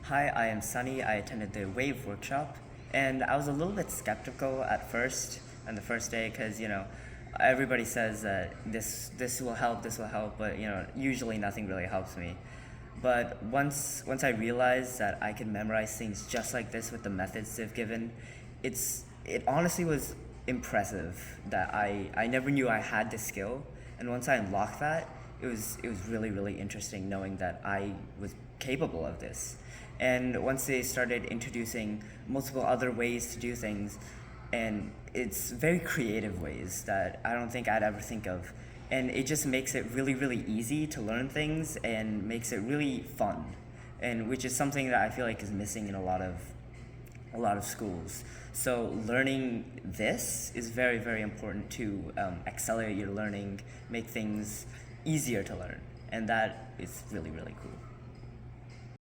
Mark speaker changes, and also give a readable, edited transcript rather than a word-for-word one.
Speaker 1: Hi, I am Sunny. I attended the Wave workshop, and I was a little bit skeptical at first on the first day because everybody says that this will help, but usually nothing really helps me. But once I realized that I could memorize things just like this with the methods they've given, it honestly was impressive that I never knew I had this skill, and once I unlocked that, it was really really interesting knowing that I was capable of this. And once they started introducing multiple other ways to do things, and it's very creative ways that I don't think I'd ever think of, and it just makes it really really easy to learn things and makes it really fun, and which is something that I feel like is missing in a lot of schools. So learning this is very very important to accelerate your learning, make things easier to learn, and that is really really cool.